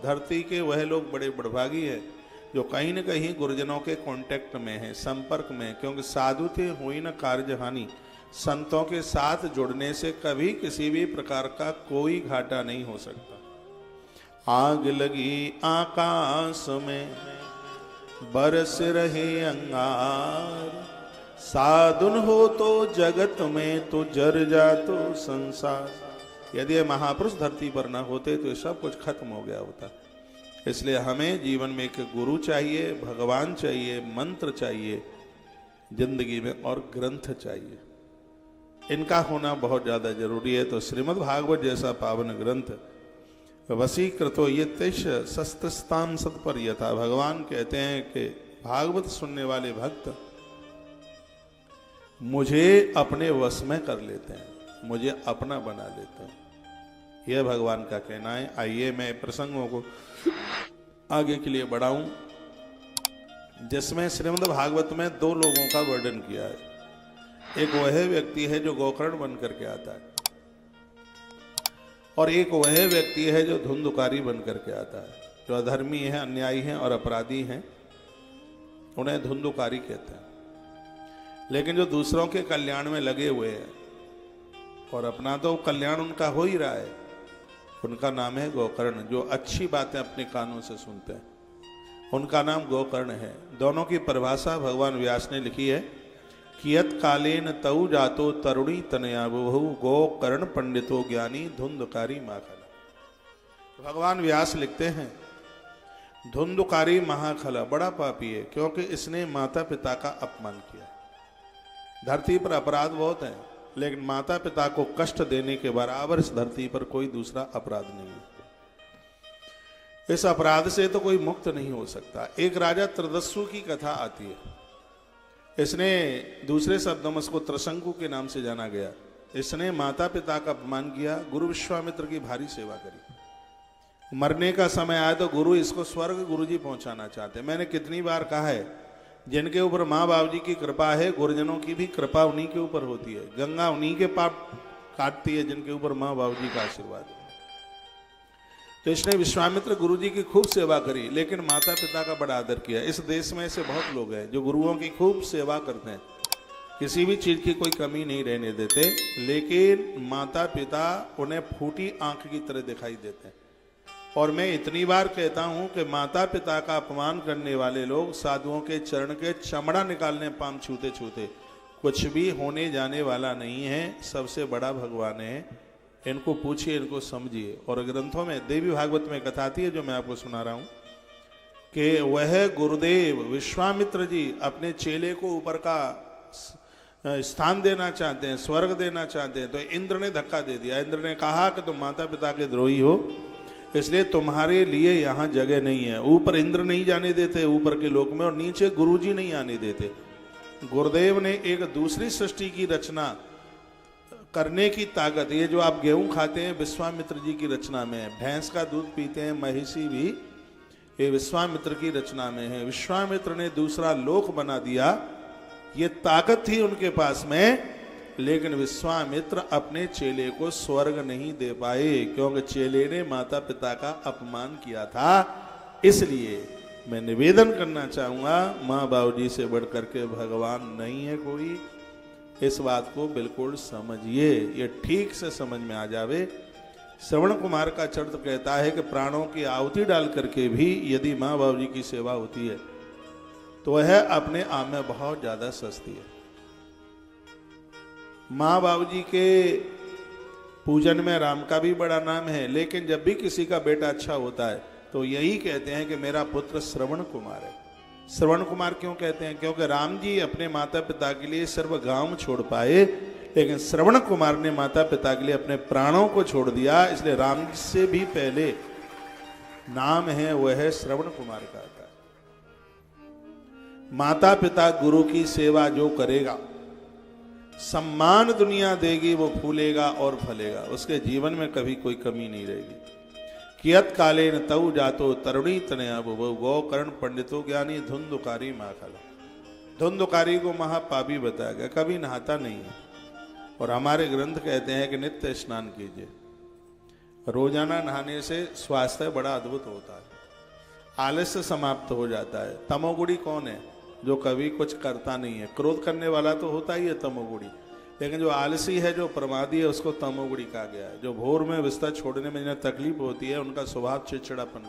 धरती के वह लोग बड़े बड़भागी हैं जो कहीं न कहीं गुरुजनों के कांटेक्ट में हैं, संपर्क में, क्योंकि साधु थे हुई न कार्य हानि। संतों के साथ जुड़ने से कभी किसी भी प्रकार का कोई घाटा नहीं हो सकता। आग लगी आकाश में बरस रहे अंगार, साधुन हो तो जगत में तो जर जा तो संसार। यदि ये महापुरुष धरती पर न होते तो सब कुछ खत्म हो गया होता। इसलिए हमें जीवन में एक गुरु चाहिए, भगवान चाहिए, मंत्र चाहिए जिंदगी में, और ग्रंथ चाहिए। इनका होना बहुत ज्यादा जरूरी है। तो श्रीमद् भागवत जैसा पावन ग्रंथ वसीकृतो ये तेष शस्त्रस्तान सत्पर यथा। भगवान कहते हैं कि भागवत सुनने वाले भक्त मुझे अपने वश में कर लेते हैं, मुझे अपना बना लेते हैं। यह भगवान का कहना है। आइए मैं प्रसंगों को आगे के लिए बढ़ाऊं, जिसमें श्रीमद् भागवत में दो लोगों का वर्णन किया है। एक वह व्यक्ति है जो गोकर्ण बन करके आता है, और एक वह व्यक्ति है जो धुंधुकारी बन करके आता है। जो अधर्मी है, अन्यायी है और अपराधी हैं, उन्हें धुंधुकारी कहते हैं। लेकिन जो दूसरों के कल्याण में लगे हुए हैं और अपना तो कल्याण उनका हो ही रहा है, उनका नाम है गोकर्ण। जो अच्छी बातें अपने कानों से सुनते हैं, उनका नाम गोकर्ण है। दोनों की परिभाषा भगवान व्यास ने लिखी है। कियत कालेन तऊ जातो तरुणी तनया बहु गोकर्ण पंडितो ज्ञानी धुंधकारी महाखला। भगवान व्यास लिखते हैं धुंधकारी महाखला बड़ा पापी है, क्योंकि इसने माता पिता का अपमान किया। धरती पर अपराध बहुत है, लेकिन माता पिता को कष्ट देने के बराबर इस धरती पर कोई दूसरा अपराध नहीं है। इस अपराध से तो कोई मुक्त नहीं हो सकता। एक राजा त्रिदस्यु की कथा आती है। इसने, दूसरे शब्दों में इसको त्रिशंकु के नाम से जाना गया, इसने माता पिता का अपमान किया, गुरु विश्वामित्र की भारी सेवा करी। मरने का समय आया तो गुरु इसको स्वर्ग गुरुजी पहुंचाना चाहते। मैंने कितनी बार कहा है, जिनके ऊपर माँ बाप जी की कृपा है, गुरुजनों की भी कृपा उन्हीं के ऊपर होती है। गंगा उन्हीं के पाप काटती है जिनके ऊपर माँ बाप जी का आशीर्वाद है। तो इसने विश्वामित्र गुरुजी की खूब सेवा करी, लेकिन माता पिता का बड़ा आदर किया। इस देश में ऐसे बहुत लोग हैं जो गुरुओं की खूब सेवा करते हैं, किसी भी चीज की कोई कमी नहीं रहने देते, लेकिन माता पिता उन्हें फूटी आंख की तरह दिखाई देते हैं। और मैं इतनी बार कहता हूं कि माता पिता का अपमान करने वाले लोग साधुओं के चरण के चमड़ा निकालने पाम छूते छूते कुछ भी होने जाने वाला नहीं है। सबसे बड़ा भगवान है, इनको पूछिए, इनको समझिए। और ग्रंथों में देवी भागवत में कथा आती है जो मैं आपको सुना रहा हूं कि वह गुरुदेव विश्वामित्र जी अपने चेले को ऊपर का स्थान देना चाहते हैं, स्वर्ग देना चाहते हैं। तो इंद्र ने धक्का दे दिया। इंद्र ने कहा कि तुम माता पिता के द्रोही हो, इसलिए तुम्हारे लिए यहाँ जगह नहीं है। ऊपर इंद्र नहीं जाने देते ऊपर के लोक में, और नीचे गुरुजी नहीं आने देते। गुरुदेव ने एक दूसरी सृष्टि की रचना करने की ताकत, ये जो आप गेहूं खाते हैं विश्वामित्र जी की रचना में है, भैंस का दूध पीते हैं महिषी भी, ये विश्वामित्र की रचना में है। विश्वामित्र ने दूसरा लोक बना दिया, ये ताकत थी उनके पास में, लेकिन विश्वामित्र अपने चेले को स्वर्ग नहीं दे पाए, क्योंकि चेले ने माता पिता का अपमान किया था। इसलिए मैं निवेदन करना चाहूंगा, माँ बाबू जी से बढ़ करके भगवान नहीं है कोई। इस बात को बिल्कुल समझिए, ये ठीक से समझ में आ जावे। श्रवण कुमार का चरित्र कहता है कि प्राणों की आहुति डाल करके भी यदि माँ बाबू जी की सेवा होती है तो वह अपने आप में बहुत ज्यादा सस्ती है। माँ बाबू जी के पूजन में राम का भी बड़ा नाम है, लेकिन जब भी किसी का बेटा अच्छा होता है तो यही कहते हैं कि मेरा पुत्र श्रवण कुमार है। श्रवण कुमार क्यों कहते हैं? क्योंकि राम जी अपने माता पिता के लिए सर्व गांव छोड़ पाए, लेकिन श्रवण कुमार ने माता पिता के लिए अपने प्राणों को छोड़ दिया। इसलिए राम जी से भी पहले नाम है वह है श्रवण कुमार का। माता पिता गुरु की सेवा जो करेगा, सम्मान दुनिया देगी, वो फूलेगा और फलेगा, उसके जीवन में कभी कोई कमी नहीं रहेगी। कियत कालेन तऊ जातो तरुणी तनया बुभु गोकर्ण पंडितो ज्ञानी धुंधुकारी माखला। धुंधुकारी को महापापी बताया गया, कभी नहाता नहीं है। और हमारे ग्रंथ कहते हैं कि नित्य स्नान कीजिए। रोजाना नहाने से स्वास्थ्य बड़ा अद्भुत होता है, आलस्य समाप्त हो जाता है। तमोगुणी कौन है? जो कभी कुछ करता नहीं है। क्रोध करने वाला तो होता ही है तमोगुणी, लेकिन जो आलसी है, जो प्रमादी है, उसको तमोगुणी कहा गया है। जो भोर में बिस्तर छोड़ने में जिन्हें तकलीफ होती है, उनका स्वभाव चिड़चिड़ापन का